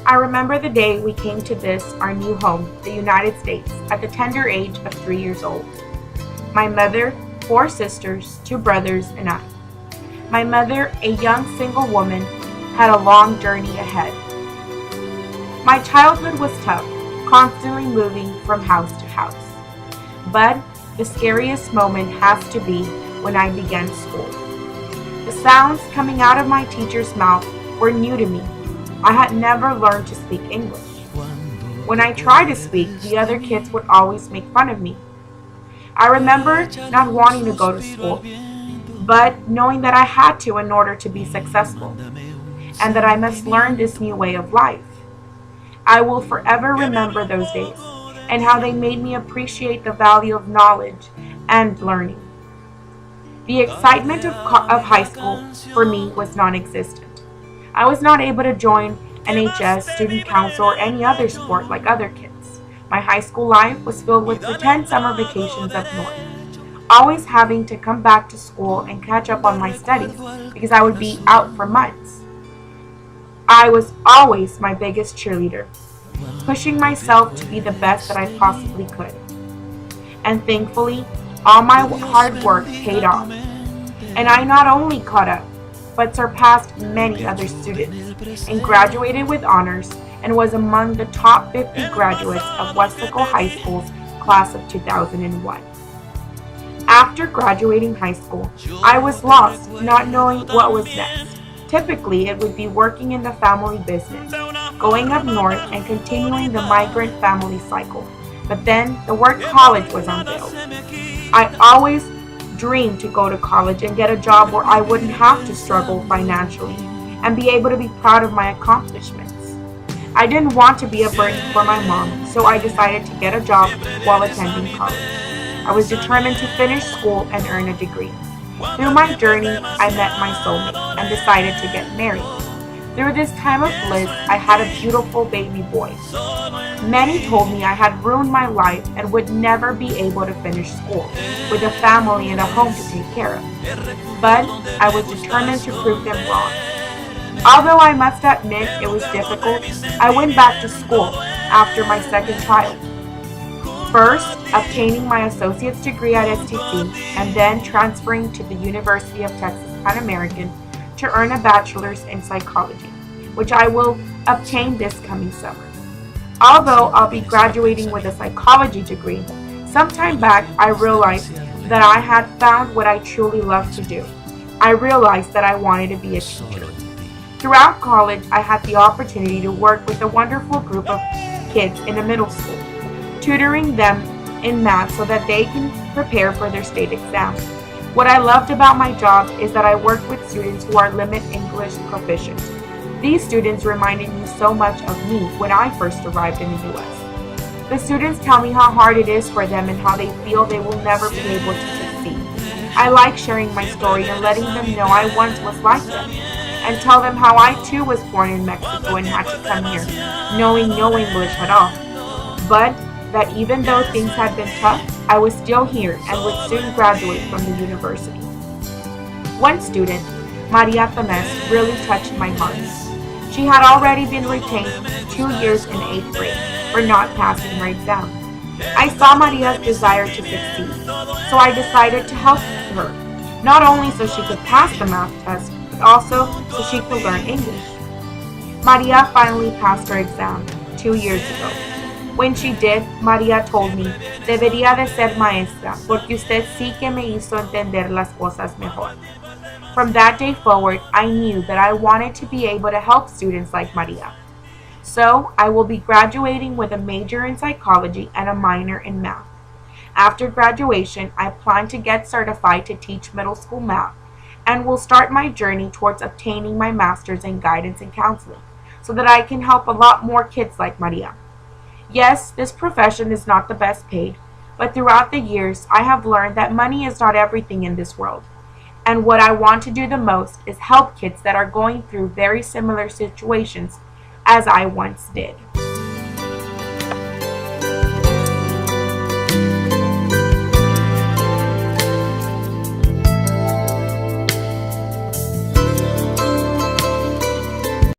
I remember the day we came to our new home, the United States, at the tender age of 3 years old. My mother, 4 sisters, 2 brothers, and I. My mother, a young single woman, had a long journey ahead. My childhood was tough, constantly moving from house to house. But the scariest moment has to be when I began school. The sounds coming out of my teacher's mouth were new to me. I had never learned to speak English. When I tried to speak, the other kids would always make fun of me. I remember not wanting to go to school, but knowing that I had to in order to be successful, and that I must learn this new way of life. I will forever remember those days, and how they made me appreciate the value of knowledge and learning. The excitement of high school for me was non-existent. I was not able to join NHS, student council, or any other sport like other kids. My high school life was filled with pretend summer vacations up north, always having to come back to school and catch up on my studies because I would be out for months. I was always my biggest cheerleader, pushing myself to be the best that I possibly could. And thankfully, all my hard work paid off, and I not only caught up, but surpassed many other students and graduated with honors and was among the top 50 graduates of Westaco High School's class of 2001. After graduating high school, I was lost, not knowing what was next. Typically, it would be working in the family business, going up north and continuing the migrant family cycle. But then the word college was unveiled. I always dreamed to go to college and get a job where I wouldn't have to struggle financially and be able to be proud of my accomplishments. I didn't want to be a burden for my mom, so I decided to get a job while attending college. I was determined to finish school and earn a degree. Through my journey, I met my soulmate and decided to get married. Through this time of bliss, I had a beautiful baby boy. Many told me I had ruined my life and would never be able to finish school, with a family and a home to take care of. But I was determined to prove them wrong. Although I must admit it was difficult, I went back to school after my second child. First, obtaining my associate's degree at STC, and then transferring to the University of Texas Pan American to earn a bachelor's in psychology, which I will obtain this coming summer. Although I'll be graduating with a psychology degree, sometime back I realized that I had found what I truly love to do. I realized that I wanted to be a teacher. Throughout college, I had the opportunity to work with a wonderful group of kids in a middle school, tutoring them in math so that they can prepare for their state exams. What I loved about my job is that I worked with students who are limit English proficient. These students reminded me so much of me when I first arrived in the U.S. The students tell me how hard it is for them and how they feel they will never be able to succeed. I like sharing my story and letting them know I once was like them, and tell them how I too was born in Mexico and had to come here, knowing no English at all. But that even though things had been tough, I was still here and would soon graduate from the university. One student, Maria Tamés, really touched my heart. She had already been retained 2 years in 8th grade for not passing her exam. I saw Maria's desire to succeed, so I decided to help her, not only so she could pass the math test, but also so she could learn English. Maria finally passed her exam 2 years ago. When she did, Maria told me, "Debería de ser maestra, porque usted sí que me hizo entender las cosas mejor." From that day forward, I knew that I wanted to be able to help students like Maria. So, I will be graduating with a major in psychology and a minor in math. After graduation, I plan to get certified to teach middle school math, and will start my journey towards obtaining my master's in guidance and counseling, so that I can help a lot more kids like Maria. Yes, this profession is not the best paid, but throughout the years, I have learned that money is not everything in this world. And what I want to do the most is help kids that are going through very similar situations as I once did.